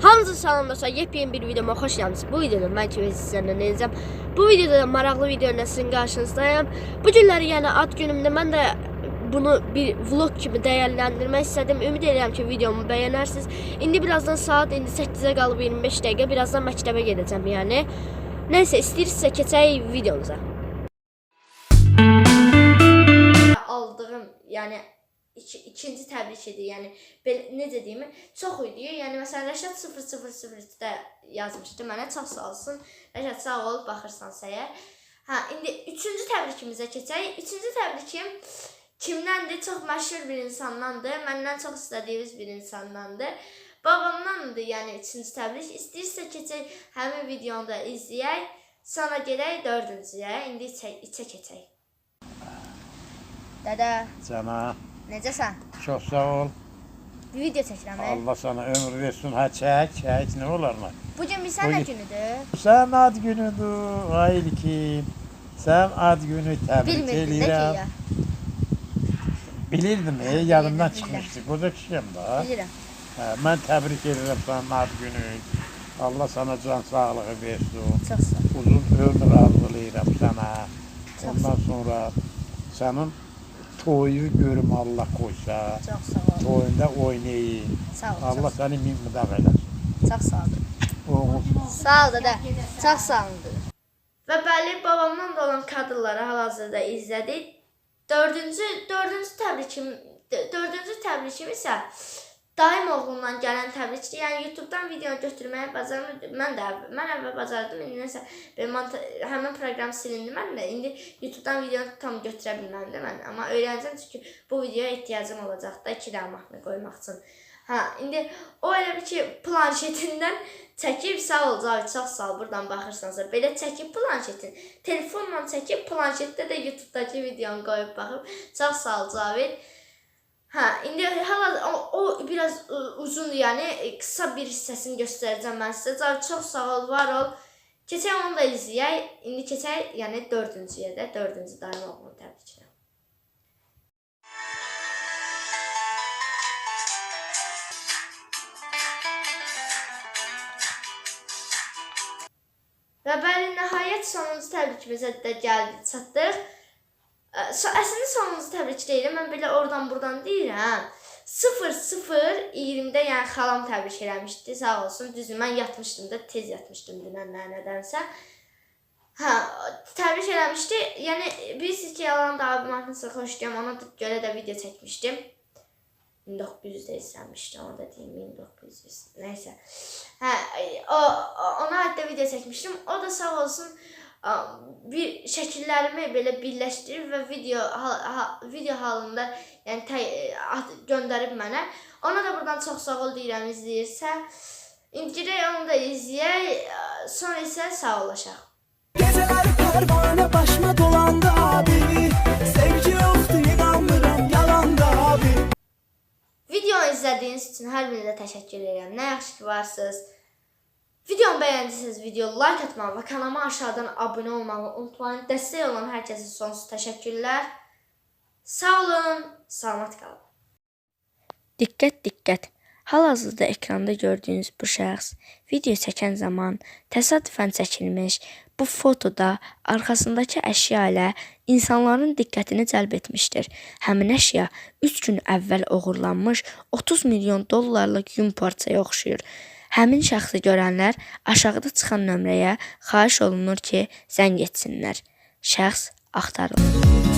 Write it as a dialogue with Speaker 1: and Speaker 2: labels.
Speaker 1: Hamınızı salamlarsa yepyeni bir videoma xoş gəlmisiniz. Bu videoda mən kimi sizlərlə eləyəcəm. Bu videoda da maraqlı video ilə sizin qarşınızdayım. Bu günləri yəni ad günümdə mən də bunu bir vlog kimi dəyərləndirmək istədim. Ümid edirəm ki videomu bəyənərsiniz. İndi birazdan saat 8-ə qalıb 25 dəqiqə. Birazdan məktəbə gedəcəm yəni. Nəysə istəyirsinizsə keçək videomuza. Aldığım yəni ikinci təbrik idi. Yəni necə deyim, çox idi. Yəni məsələn Rəşad 000-də yazmışdı mənə. Çox sağ olsun. Rəşad sağ ol, baxırsansa əgər. İndi üçüncü təbrikimizə keçək. Üçüncü təbrikim kimdəndir? Çox məşhur bir insandandır. Məndən çox istədiyiniz bir insandandır. Babamdandır, yəni üçüncü təbrik. İstəyirsə keçək, həmin videonu da izləyək. Sonra gedək dördüncüyə. İndi içə keçək. Dədə.
Speaker 2: Cana.
Speaker 1: Necəsən?
Speaker 2: Çox sağ ol.
Speaker 1: Bir video çəkirəm.
Speaker 2: Allah sana ömür versin. Ha çək, nə olar mı?
Speaker 1: Bugün bilsən nə günüdür?
Speaker 2: Sən ad günüdür, ay ilkin. Sən ad günü təbrik edirəm. Bilirdim, yadımdan çıxmışdı. Qoca kişiyəm da.
Speaker 1: Bilirəm.
Speaker 2: Mən təbrik edirəm sənin ad günün. Allah sana can sağlığı versin.
Speaker 1: Çox sağ ol.
Speaker 2: Uzun ömür arzulayıram sənə. Ondan sonra sənin toyu görüm Allah qoysa.
Speaker 1: Çox sağ ol.
Speaker 2: Toyunda oynayın.
Speaker 1: Sağ ol.
Speaker 2: Allah səni min müdaf eləsin.
Speaker 1: Çox sağ ol.
Speaker 2: Oğul.
Speaker 1: Sağ ol dədə. Çox sağ ol. Və bəli, babamdan da olan kadrları hal-hazırda izlədik. Dördüncü təbrikim isə daim oğlumdan gələn təbrikdir. Yəni YouTube'dan video götürməyə bacarmırdım. Mən əvvəl bacardım. İndi nəsə həmin proqram silindi məndə. İndi YouTube'dan video tam götürə bilməmdə mən. Amma öyrənəcəm çünki bu videoya ehtiyacım olacaq da 2 dənə mahnı qoymaq üçün. İndi o elə bir ki planşetindən çəkib, sağ ol Cavid, çox sağ ol, buradan baxırsansa. Belə çəkib planşetin, telefonla çəkib planşetdə də YouTube'dakı videonu qoyub baxıb. Çox sağ ol Cavid. İndi o biraz uzundur, yəni qısa bir hissəsini göstərəcəm mən sizə. Cavid, çox sağ ol, var ol. Keçək onu da izləyək. İndi keçək, yəni dördüncüyə də, dördüncü daim oğlunun təbrikinə. Və bəli, nəhayət sonuncu təbrikimizə də gəldik, çatdıq. Əslində sonuncu təbrik deyirəm, mən belə oradan buradan deyirəm. 00:20-də yəni xalam təbrik eləmişdi, sağ olsun. Düzdür, mən yatmışdım da, tez yatmışdım dünən nədənsə. Təbrik eləmişdi. Yəni bilirsiniz ki, yalan da abi mahnısı xoşlayam, ona da görə də video çəkmişdim. 1900-də izlənmişdi, onu da deyim, 1900, nəysə. Ona aid də video çəkmişdim, o da sağ olsun bir şəkillərimi belə birləşdirib və video halında yəni göndərib mənə. Ona da buradan çox sağ ol deyirəm izləyirsə. İndi girək onu da izləyək, sonra isə sağollaşaq.
Speaker 3: Geceler pervane başıma dolandı abi. Sevgi yoktu inanmıram yalandı abi.
Speaker 1: Videonu izlədiyiniz üçün hər birinizə təşəkkür edirəm. Nə yaxşı ki varsınız. Videomu bəyəndiyseniz videoya like atmağı və kanalıma aşağıdan abunə olmağı unutmayın. Dəstək olan hər kəsə sonsuz təşəkkürlər. Sağ olun, salamat qalın. Diqqət! Hal-hazırda ekranda gördüyünüz bu şəxs video çəkən zaman təsadüfən çəkilmiş bu fotoda arxasındakı əşya ilə insanların diqqətini cəlb etmişdir. Həmin əşya 3 gün əvvəl oğurlanmış 30 milyon dollarlıq yun parçaya oxşuyur. Həmin şəxsi görənlər aşağıda çıxan nömrəyə xahiş olunur ki, zəng etsinlər. Şəxs axtarılır.